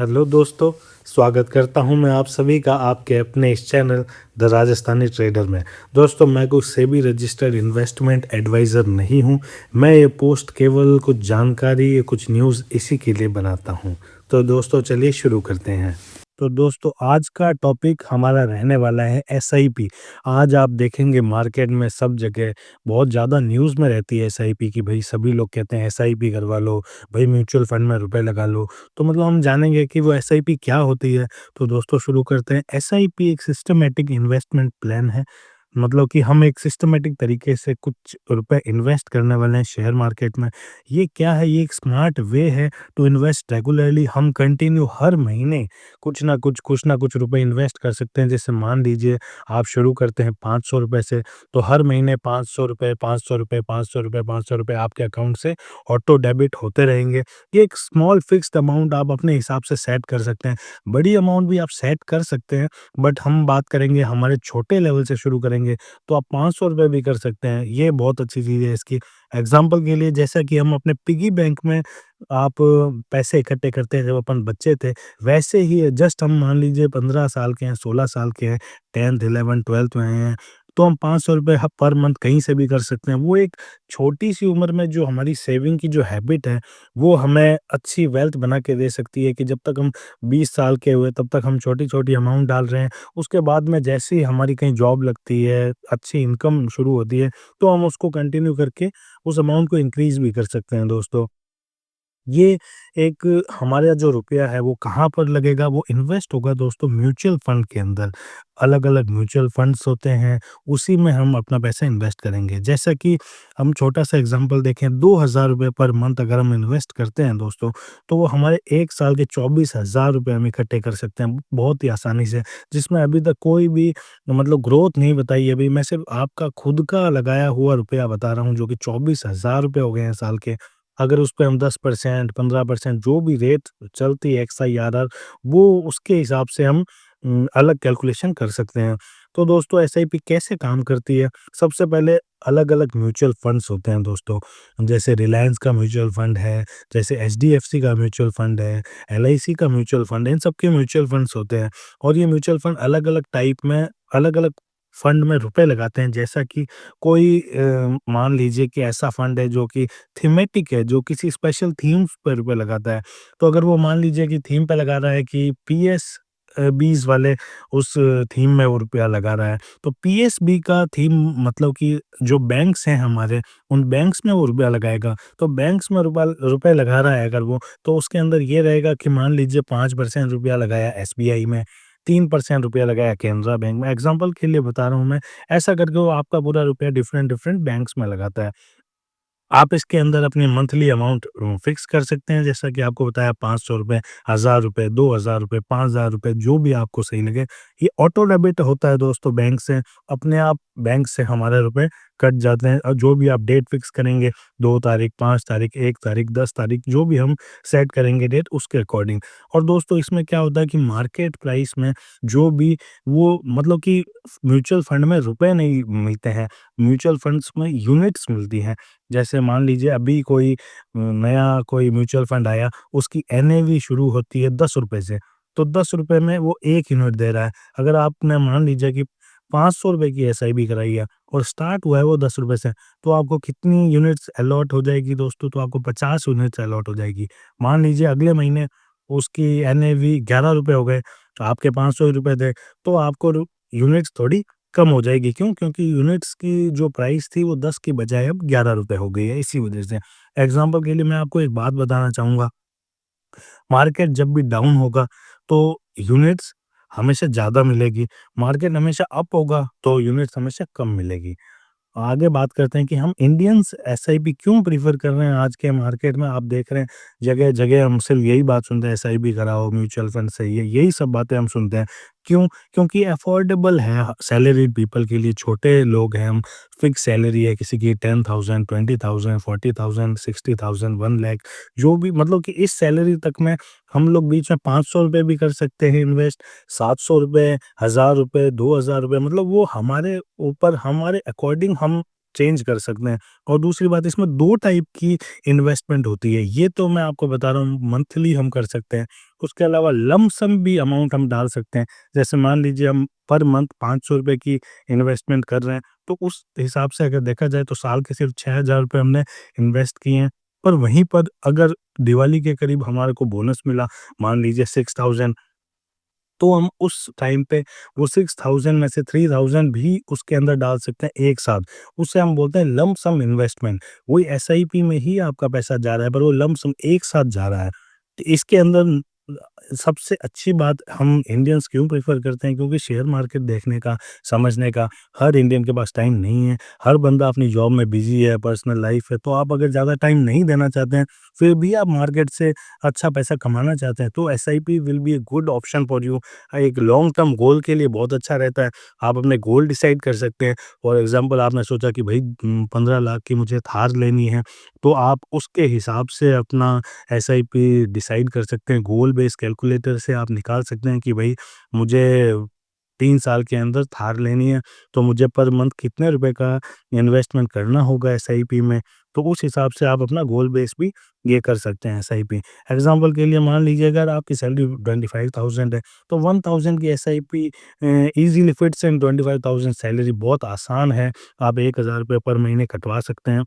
Hello दोस्तों, स्वागत करता हूं मैं आप सभी का आपके अपने इस चैनल द राजस्थानी ट्रेडर में। दोस्तों, मैं कुछ सेबी रजिस्टर्ड इन्वेस्टमेंट एडवाइज़र नहीं हूं। मैं ये पोस्ट केवल कुछ जानकारी या कुछ न्यूज़ इसी के लिए बनाता हूं। तो दोस्तों, चलिए शुरू करते हैं। तो दोस्तों, आज का टॉपिक हमारा रहने वाला है एसआईपी। आज आप देखेंगे मार्केट में सब जगह बहुत ज़्यादा न्यूज़ में रहती है एसआईपी की। भाई सभी लोग कहते हैं एसआईपी करवा लो, भाई म्यूचुअल फंड में रुपए लगा लो। तो मतलब हम जानेंगे कि वो एसआईपी क्या होती है। तो दोस्तों, शुरू करते हैं। एसआईपी एक सिस्टमैटिक इन्वेस्टमेंट प्लान है। मतलब कि हम एक सिस्टमैटिक तरीके से कुछ रुपए इन्वेस्ट करने वाले हैं शेयर मार्केट में। ये क्या है? ये एक स्मार्ट वे है टू इन्वेस्ट रेगुलरली। हम कंटिन्यू हर महीने कुछ ना कुछ रुपए इन्वेस्ट कर सकते हैं। जैसे मान लीजिए आप शुरू करते हैं ₹500 से, तो हर महीने ₹500, ₹500, ₹500, ₹500 आपके अकाउंट से ऑटो डेबिट होते रहेंगे। ये एक स्मॉल फिक्स्ड अमाउंट आप अपने हिसाब से सेट कर सकते हैं। बड़ी अमाउंट भी आप सेट कर सकते हैं, बट हम बात करेंगे हमारे छोटे लेवल से शुरू करेंगे, तो आप ₹500 भी कर सकते हैं। ये बहुत अच्छी चीज़ है इसकी। एग्ज़ाम्पल के लिए, जैसा कि हम अपने पिगी बैंक में आप पैसे इकट्ठे करते हैं जब अपन बच्चे थे, वैसे ही जस्ट हम मान लीजिए 15 साल के हैं, 16 साल के हैं, 10th 11th 12th में हैं, तो हम ₹500 पर मंथ कहीं से भी कर सकते हैं। वो एक छोटी-सी उम्र में जो हमारी सेविंग की जो हैबिट है, वो हमें अच्छी वेल्थ बना के दे सकती है कि जब तक हम 20 साल के हुए तब तक हम छोटी-छोटी अमाउंट डाल रहे हैं। उसके बाद में जैसे ही हमारी कहीं जॉब लगती है, अच्छी इनकम शुरू होती है, तो हम उसको कंटिन्यू करके उस अमाउंट को इंक्रीज़ भी कर सकते हैं दोस्तों। ये एक हमारा जो रुपया है वो कहाँ पर लगेगा? वो इन्वेस्ट होगा दोस्तों म्यूचुअल फंड के अंदर। अलग-अलग म्यूचुअल फंड्स होते हैं, उसी में हम अपना पैसा इन्वेस्ट करेंगे। जैसा कि हम छोटा-सा एग्ज़ाम्पल देखें, ₹2000 पर मंथ अगर हम इन्वेस्ट करते हैं दोस्तों, तो वो हमारे 1 साल के ₹24,000 हम इकट्ठे कर सकते हैं, बहुत ही आसानी से। जिसमें अभी तक कोई भी मतलब ग्रोथ नहीं बताई है। अभी मैं सिर्फ़ आपका खुद का लगाया हुआ रुपया बता रहा हूँ, जो कि ₹24,000 हो गए हैं साल के। अगर उस पे हम 10%, 15% जो भी रेट चलती है एक्सआईआरआर, वो उसके हिसाब से हम अलग कैलकुलेशन कर सकते हैं। तो दोस्तों, एसआईपी कैसे काम करती है? सबसे पहले अलग-अलग म्यूचुअल फंड्स होते हैं दोस्तों। जैसे रिलायंस का म्यूचुअल फंड है, जैसे एचडीएफसी का म्यूचुअल फंड है, एलआईसी का म्यूचुअल फंड है, इन सब के म्यूचुअल फंड्स होते हैं। और ये म्यूचुअल फंड अलग-अलग टाइप में, अलग-अलग फंड में रुपए लगाते हैं। जैसा कि कोई मान लीजिए कि ऐसा फंड है जो कि थीमेटिक है, जो किसी स्पेशल थीम्स पे रुपए लगाता है। तो अगर वो मान लीजिए कि थीम पे लगा रहा है कि पीएसबीज़ वाले उस थीम में वो रुपया लगा रहा है, तो पीएसबी का थीम मतलब कि जो बैंक्स हैं हमारे, उन बैंक्स में वो रुपया लगाएगा। तो बैंक्स में रुपए लगा रहा है अगर वो, तो उसके अंदर ये रहेगा कि मान लीजिए 5% रुपया लगाया एसबीआई में, 3% रुपया लगाया कैनरा बैंक में। एग्ज़ाम्पल के लिए बता रहा हूँ मैं। ऐसा करके वो आपका पूरा रुपया डिफरेंट-डिफरेंट बैंक्स में लगाता है। आप इसके अंदर अपनी मंथली अमाउंट फिक्स कर सकते हैं, जैसा कि आपको बताया ₹500, ₹1000, ₹2000, ₹5000, जो भी आपको सही लगे। ये ऑटो डेबिट होता है दोस्तों बैंक से, अपने आप बैंक से हमारे रुपए कट जाते हैं। और जो भी आप डेट फिक्स करेंगे, 2 तारीख, 5 तारीख, 1 तारीख, 10 तारीख, जो भी हम सेट करेंगे डेट, उसके अकॉर्डिंग। और दोस्तों, इसमें क्या होता है कि मार्केट प्राइस में जो भी वो मतलब कि म्यूचुअल फंड में रुपए नहीं मिलते हैं, म्यूचुअल फंड्स में यूनिट्स मिलती हैं। जैसे मान लीजिए अभी कोई नया कोई म्यूचुअल फंड आया, उसकी एनएवी शुरू होती है ₹10 से, तो ₹10 में वो 1 यूनिट दे रहा है। अगर आपने मान लीजिए कि ₹500 की एसआईपी कराई है और स्टार्ट हुआ है वो ₹10 से, तो आपको कितनी यूनिट्स अलॉट हो जाएगी दोस्तों? तो आपको 50 यूनिट्स अलॉट हो जाएगी। मान लीजिए अगले महीने उसकी एनएवी ₹11 हो गए, तो आपके ₹500 थे, तो आपको यूनिट्स थोड़ी कम हो जाएगी। क्यों? क्योंकि यूनिट्स की जो प्राइस थी वो 10 की बजाय अब ₹11 हो गई है, इसी वजह से। एग्ज़ाम्पल के लिए मैं आपको एक बात बताना चाहूँगा, मार्केट जब भी डाउन होगा तो यूनिट्स हमेशा ज़्यादा मिलेगी, मार्केट हमेशा अप होगा तो यूनिट्स हमेशा कम मिलेगी। आगे बात करते हैं कि हम इंडियंस एसआईपी क्यों प्रेफ़र कर रहे हैं आज के मार्केट में। आप देख रहे हैं जगह-जगह हम सिर्फ़ यही बात सुनते हैं, एसआईपी कराओ, म्यूचुअल फंड सही है, यही सब बातें हम सुनते हैं। क्यों? क्योंकि अफ़ोर्डेबल है सैलरीड पीपल के लिए, छोटे लोग हैं हम, फ़िक्स सैलरी है किसी की 10,000, 20,000, 40,000, 60,000, 1 लाख, जो भी मतलब कि इस सैलरी तक में हम लोग बीच में ₹500 भी कर सकते हैं इन्वेस्ट, ₹700, ₹1000, ₹2000, मतलब वो हमारे ऊपर, हमारे अकॉर्डिंग हम चेंज कर सकते हैं। और दूसरी बात, इसमें 2 टाइप की इन्वेस्टमेंट होती है। ये तो मैं आपको बता रहा हूँ, मंथली हम कर सकते हैं। उसके अलावा लंप सम भी अमाउंट हम डाल सकते हैं। जैसे मान लीजिए हम पर मंथ ₹500 की इन्वेस्टमेंट कर रहे हैं, तो उस हिसाब से अगर देखा जाए तो साल के सिर्फ ₹6000 हमने इन्वेस्ट किए हैं। पर वहीं पर अगर दिवाली के करीब हमारे को बोनस मिला, मान लीजिए 6000, तो हम उस टाइम पे वो 6000 में से 3000 भी उसके अंदर डाल सकते हैं एक साथ। उसे हम बोलते हैं लंप सम इन्वेस्टमेंट। वही एसआईपी में ही आपका पैसा जा रहा है, पर वो लंप सम एक साथ जा रहा है। तो इसके अंदर सबसे अच्छी बात हम इंडियंस क्यों प्रेफ़र करते हैं, क्योंकि शेयर मार्केट देखने का, समझने का हर इंडियन के पास टाइम नहीं है। हर बंदा अपनी जॉब में बिज़ी है, पर्सनल लाइफ़ है, तो आप अगर ज़्यादा टाइम नहीं देना चाहते हैं, फिर भी आप मार्केट से अच्छा पैसा कमाना चाहते हैं, तो SIP will be a good option for you. एक लॉन्ग टर्म गोल के लिए बहुत अच्छा रहता है। आप अपने गोल डिसाइड कर सकते हैं। फॉर एग्ज़ाम्पल, आपने सोचा कि भई 15 लाख की मुझे थार लेनी है, तो आप उसके हिसाब से अपना एसआईपी डिसाइड कर सकते हैं। गोल बेस कैलकुलेटर से आप निकाल सकते हैं कि भई मुझे 3 साल के अंदर थार लेनी है, तो मुझे पर मंथ कितने रुपए का इन्वेस्टमेंट करना होगा एसआईपी में। तो उस हिसाब से आप अपना गोल बेस भी ये कर सकते हैं एसआईपी। एग्ज़ाम्पल के लिए मान लीजिए अगर आपकी सैलरी 25,000 है, तो 1000 की एसआईपी ईज़िली फिट्स इन 25,000 सैलरी। बहुत आसान है, आप ₹1000 पर महीने कटवा सकते हैं।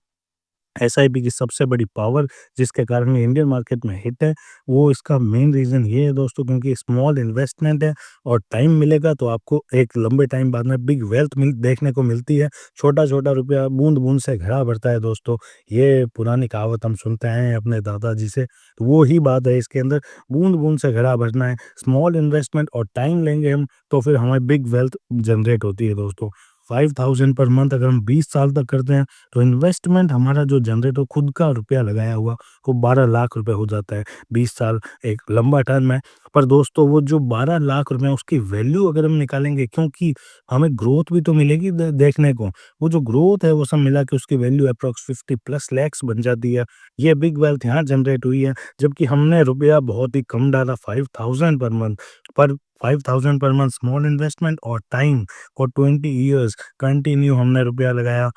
एसआईपी की सबसे बड़ी पावर जिसके कारण ये इंडियन मार्केट में हिट है, वो इसका मेन रीज़न ये है दोस्तों, क्योंकि स्मॉल इन्वेस्टमेंट है और टाइम मिलेगा तो आपको एक लंबे टाइम बाद में बिग वेल्थ मिल देखने को मिलती है। छोटा-छोटा रुपया बूँद-बूँद से घड़ा भरता है दोस्तों, ये पुरानी कहावत हम सुनते आए हैं अपने दादाजी से, तो वो ही बात है इसके अंदर। बूँद-बूँद से घड़ा भरना है, स्मॉल इन्वेस्टमेंट और टाइम लेंगे हम, तो फिर हमें बिग वेल्थ जनरेट होती है दोस्तों। 5000 पर मंथ अगर हम 20 साल तक करते हैं, तो इन्वेस्टमेंट हमारा जो जनरेट हो, खुद का रुपया लगाया हुआ, वो 12 लाख रुपए हो जाता है। 20 साल एक लंबा टर्म है। पर दोस्तों वो जो 12 लाख रुपए हैं उसकी वैल्यू अगर हम निकालेंगे, क्योंकि हमें ग्रोथ भी तो मिलेगी देखने को। वो जो ग्रोथ है वो सब मिला के उसकी वैल्यू अप्रॉक्स 50 प्लस लैक्स बन जाती है। ये बिग वेल्थ यहाँ जनरेट हुई है, जबकि हमने रुपया बहुत ही कम डाला, 5000 पर मंथ। पर 5000 पर मंथ स्मॉल इन्वेस्टमेंट और टाइम और 20 ईयर्स कंटिन्यू हमने रुपया लगाया,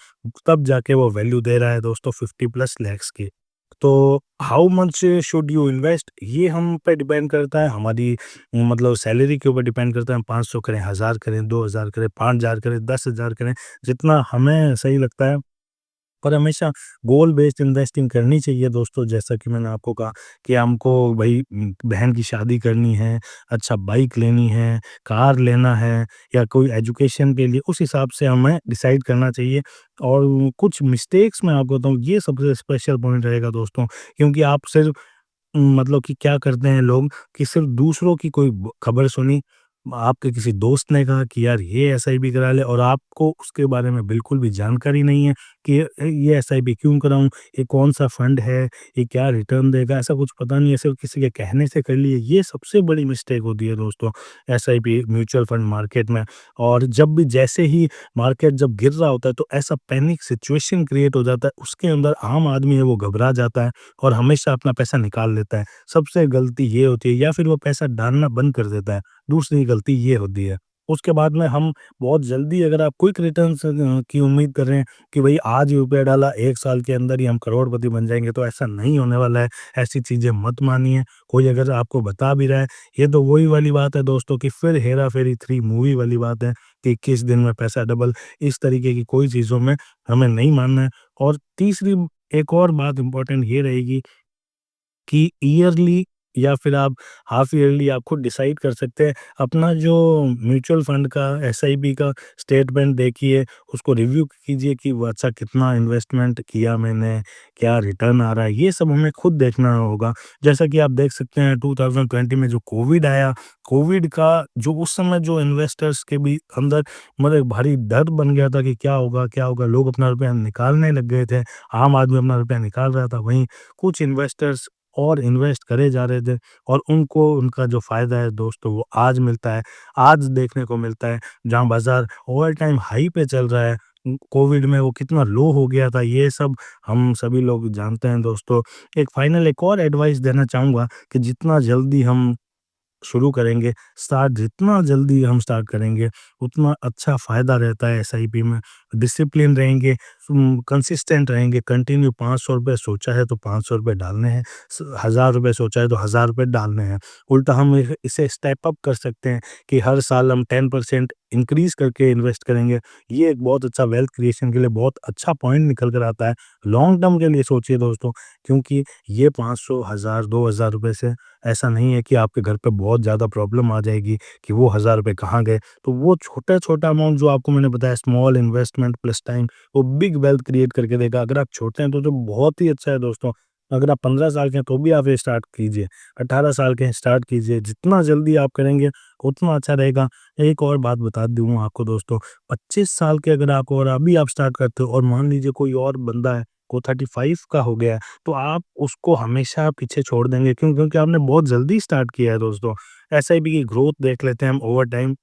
तब जाके वो वैल्यू दे रहा है दोस्तों 50 प्लस लैक्स की। तो how much should you invest, ये हम पे डिपेंड करता है, हमारी मतलब सैलरी के ऊपर डिपेंड करता है। हम 500 करें, 1000 करें, 2000 करें, 5000 करें, 10,000 करें, जितना हमें सही लगता है। पर हमेशा गोल बेस्ड इन्वेस्टिंग करनी चाहिए दोस्तों। जैसा कि मैंने आपको कहा कि हमको भाई बहन की शादी करनी है, अच्छा बाइक लेनी है, कार लेना है, या कोई एजुकेशन के लिए, उस हिसाब से हमें डिसाइड करना चाहिए। और कुछ मिस्टेक्स मैं आपको बताऊँ, ये सबसे स्पेशल पॉइंट रहेगा दोस्तों, क्योंकि आप सिर्फ मतलब कि क्या करते हैं लोग कि सिर्फ दूसरों की कोई खबर सुनी, आपके किसी दोस्त ने कहा कि यार ये एसआईपी करा ले, और आपको उसके बारे में बिल्कुल भी जानकारी नहीं है कि ये एसआईपी क्यों कराऊं, ये कौन सा फंड है, ये क्या रिटर्न देगा, ऐसा कुछ पता नहीं है, सिर्फ किसी के कहने से कर लिए। ये सबसे बड़ी मिस्टेक होती है दोस्तों एसआईपी म्यूचुअल फंड मार्केट में। और जब भी जैसे ही मार्केट जब गिर रहा होता है, तो ऐसा पैनिक सिचुएशन क्रिएट हो जाता है, उसके अंदर आम आदमी है वो घबरा जाता है और हमेशा अपना पैसा निकाल लेता है। सबसे गलती ये होती है, या फिर वो पैसा डालना बंद कर देता है, दूसरी गलती ये होती है। उसके बाद में हम बहुत जल्दी, अगर आप क्विक रिटर्न्स की उम्मीद कर रहे हैं कि भई आज ही रुपया डाला 1 साल के अंदर ही हम करोड़पति बन जाएँगे, तो ऐसा नहीं होने वाला है। ऐसी चीज़ें मत मानिए। कोई अगर आपको बता भी रहा है, ये तो वही वाली बात है दोस्तों कि फिर हेरा-फेरी 3 मूवी वाली बात है कि 21 दिन में पैसा डबल। इस तरीके की कोई चीज़ों में हमें नहीं मानना है। और तीसरी एक और बात इम्पोर्टेंट ये रहेगी कि ईयरली या फिर आप हाफ ईयरली आप खुद डिसाइड कर सकते हैं। अपना जो म्यूचुअल फंड का, एसआईपी का स्टेटमेंट देखिए, उसको रिव्यू कीजिए कि वो अच्छा कितना इन्वेस्टमेंट किया मैंने, क्या रिटर्न आ रहा है, ये सब हमें खुद देखना होगा। जैसा कि आप देख सकते हैं 2020 में जो कोविड आया, कोविड का जो उस समय जो इन्वेस्टर्स के भी अंदर मतलब एक भारी डर बन गया था कि क्या होगा, क्या होगा? लोग अपना रुपया निकालने लग गए थे, आम आदमी अपना रुपया निकाल रहा था, वहीं कुछ इन्वेस्टर्स और इन्वेस्ट करे जा रहे थे, और उनको उनका जो फ़ायदा है दोस्तों वो आज मिलता है। आज देखने को मिलता है, जहाँ बाज़ार ऑल टाइम हाई पे चल रहा है। कोविड में वो कितना लो हो गया था, ये सब हम सभी लोग जानते हैं दोस्तों। एक फाइनल एक और एडवाइस देना चाहूँगा कि जितना जल्दी हम शुरू करेंगे, जितना जल्दी हम स्टार्ट करेंगे, उतना अच्छा फ़ायदा रहता है एसआईपी में। डिसिप्लिन रहेंगे, कंसिस्टेंट रहेंगे, कंटिन्यू ₹500 सोचा है तो ₹500 डालने हैं, ₹1000 सोचा है तो ₹1000 डालने हैं। उल्टा हम इसे स्टेप अप कर सकते हैं कि हर साल हम 10% इंक्रीज करके इन्वेस्ट करेंगे। ये एक बहुत अच्छा वेल्थ क्रिएशन के लिए बहुत अच्छा पॉइंट निकल कर आता है। लॉन्ग टर्म के लिए सोचिए दोस्तों, क्योंकि ये 500, 1000, ₹2000 से ऐसा नहीं है कि आपके घर पे बहुत ज़्यादा प्रॉब्लम आ जाएगी कि वो ₹1000 कहाँ गए। तो वो छोटा-छोटा अमाउंट जो आपको मैंने बताया, स्मॉल इन्वेस्टमेंट प्लस टाइम, वो बिग वेल्थ क्रिएट करके देगा। अगर आप छोटे हैं तो बहुत ही अच्छा है दोस्तों। अगर आप 15 साल के हैं तो भी आप ये स्टार्ट कीजिए, 18 साल के हैं स्टार्ट कीजिए। जितना जल्दी आप करेंगे उतना अच्छा रहेगा। एक और बात बता दूँ आपको दोस्तों, 25 साल के अगर आप और अभी आप स्टार्ट करते हो और मान लीजिए कोई और बंदा है, वो 35 का हो गया है, तो आप उसको हमेशा पीछे छोड़ देंगे। क्यों? क्योंकि आपने बहुत जल्दी स्टार्ट किया है दोस्तों। एसआईपी की ग्रोथ देख लेते हैं हम ओवर टाइम।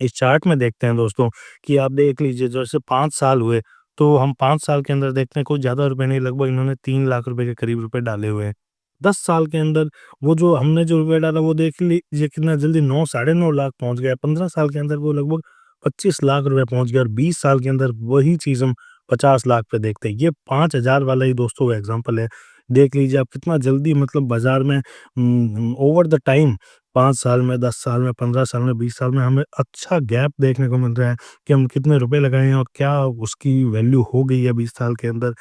इस चार्ट में देखते हैं दोस्तों कि आप देख लीजिए, जैसे 5 साल हुए, तो हम 5 साल के अंदर देखते हैं कुछ ज़्यादा रुपए नहीं, लगभग इन्होंने 3 लाख रुपए के करीब रुपए डाले हुए हैं। 10 साल के अंदर वो जो हमने जो रुपए डाला वो देख लीजिए कितना जल्दी 9 साढ़े 9 लाख पहुँच गया। 15 साल के अंदर वो लगभग 25 लाख रुपए पहुँच गया और 20 साल के अंदर वही चीज़ हम 50 लाख पे देखते हैं। ये 5000 वाला ही दोस्तों एग्ज़ाम्पल है। देख लीजिए आप कितना जल्दी, मतलब बाज़ार में ओवर द टाइम 5 साल में, 10 साल में, 15 साल में, 20 साल में हमें अच्छा गैप देखने को मिल रहा है कि हम कितने रुपए लगाए हैं और क्या उसकी वैल्यू हो गई है 20 साल के अंदर।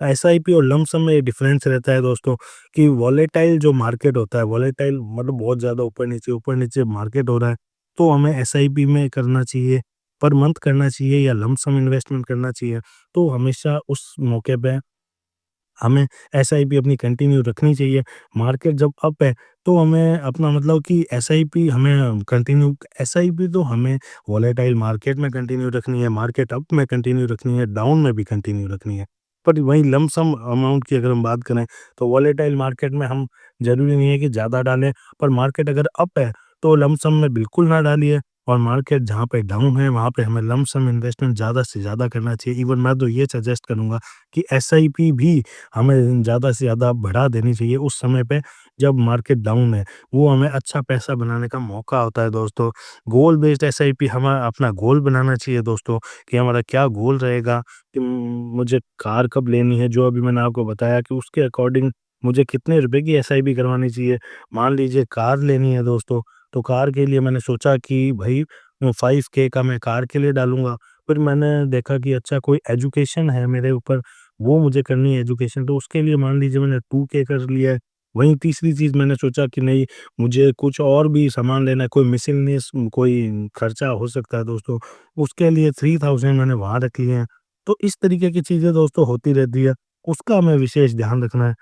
एसआईपी और लंप सम में ये डिफरेंस रहता है दोस्तों कि वॉलेटाइल जो मार्केट होता है, वॉलेटाइल मतलब बहुत ज़्यादा ऊपर नीचे मार्केट हो रहा है, तो हमें एसआईपी में करना चाहिए, पर मंथ करना चाहिए या लंप सम इन्वेस्टमेंट करना चाहिए। तो हमेशा उस मौके पे हमें एसआईपी अपनी कंटिन्यू रखनी चाहिए। मार्केट जब अप है, तो हमें अपना मतलब कि एसआईपी हमें कंटिन्यू, एसआईपी तो हमें वॉलेटाइल मार्केट में कंटिन्यू रखनी है, मार्केट अप में कंटिन्यू रखनी है, डाउन में भी कंटिन्यू रखनी है। पर वहीं लम सम अमाउंट की अगर हम बात करें, तो वॉलेटाइल मार्केट में हम ज़रूरी नहीं है कि ज़्यादा डालें, पर मार्केट अगर अप है, तो लम सम में बिल्कुल ना डालिए, और मार्केट जहाँ पे डाउन है, वहाँ पे हमें लम सम इन्वेस्टमेंट ज़्यादा से ज़्यादा करना चाहिए। इवन मैं तो ये सजेस्ट करूँगा कि एसआईपी भी हमें ज़्यादा से ज़्यादा बढ़ा देनी चाहिए उस समय पे जब मार्केट डाउन है। वो हमें अच्छा पैसा बनाने का मौका होता है दोस्तों। गोल बेस्ड एसआईपी, हमें अपना गोल बनाना चाहिए दोस्तों कि हमारा क्या गोल रहेगा, कि मुझे कार कब लेनी है, जो अभी मैंने आपको बताया कि उसके अकॉर्डिंग मुझे कितने रुपए की एसआईपी करवानी चाहिए। मान लीजिए कार लेनी है दोस्तों, तो कार के लिए मैंने सोचा कि भई 5K का मैं कार के लिए डालूँगा। फिर मैंने देखा कि अच्छा कोई एजुकेशन है मेरे ऊपर, वो मुझे करनी है एजुकेशन, तो उसके लिए मान लीजिए मैंने 2K कर लिया है। वहीं तीसरी चीज़ मैंने सोचा कि नहीं, मुझे कुछ और भी सामान लेना है, कोई मिसलेनियस कोई खर्चा हो सकता है दोस्तों, उसके लिए 3000 मैंने वहाँ रख लिए हैं। तो इस तरीके की चीज़ें दोस्तों होती रहती है, उसका हमें विशेष ध्यान रखना है।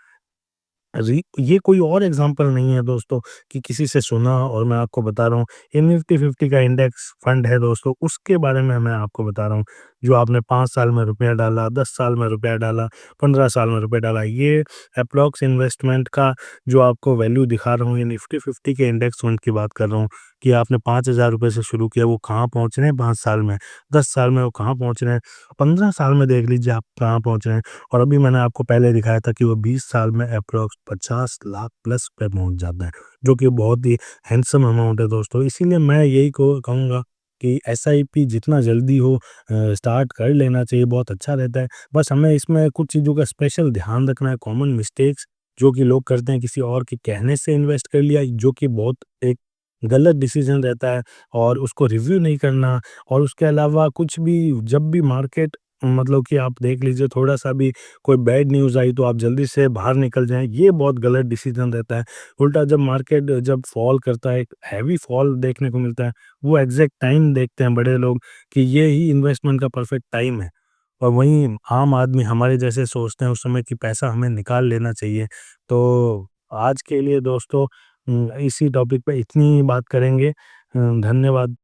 ये कोई और एग्जांपल नहीं है दोस्तों कि किसी से सुना और मैं आपको बता रहा हूँ। ये निफ्टी 50 का इंडेक्स फंड है दोस्तों, उसके बारे में मैं आपको बता रहा हूँ। जो आपने 5 साल में रुपया डाला, 10 साल में रुपया डाला, 15 साल में रुपया डाला, ये एप्रॉक्स इन्वेस्टमेंट का जो आपको वैल्यू दिखा रहा हूँ, ये निफ्टी 50 के इंडेक्स फंड की बात कर रहा हूँ कि आपने ₹5000 से शुरू किया, वो कहाँ पहुँच रहे हैं 5 साल में, 10 साल में वो कहाँ पहुँच रहे हैं, 15 साल में देख लीजिए आप कहाँ पहुँच रहे हैं। और अभी मैंने आपको पहले दिखाया था कि वो 20 साल में एप्रॉक्स 50 लाख प्लस पे पहुँच जाता है, जो कि बहुत ही हैंडसम अमाउंट है दोस्तों। इसीलिए मैं यही को कहूँगा कि एसआईपी जितना जल्दी हो स्टार्ट कर लेना चाहिए, बहुत अच्छा रहता है। बस हमें इसमें कुछ चीज़ों का स्पेशल ध्यान रखना है, कॉमन मिस्टेक्स जो कि लोग करते हैं, किसी और के कहने से इन्वेस्ट कर लिया, जो कि बहुत एक गलत डिसीज़न रहता है, और उसको रिव्यू नहीं करना। और उसके अलावा कुछ भी, जब भी मार्केट, मतलब कि आप देख लीजिए थोड़ा-सा भी कोई बैड न्यूज़ आई तो आप जल्दी से बाहर निकल जाएँ, ये बहुत गलत डिसीज़न रहता है। उल्टा जब मार्केट जब फॉल करता है, एक हैवी फॉल देखने को मिलता है, वो एग्ज़ैक्ट टाइम देखते हैं बड़े लोग कि ये ही इन्वेस्टमेंट का परफेक्ट टाइम है। और वहीं आम आदमी हमारे जैसे सोचते हैं उस समय कि पैसा हमें निकाल लेना चाहिए। तो आज के लिए दोस्तों इसी टॉपिक पे इतनी ही बात करेंगे। धन्यवाद।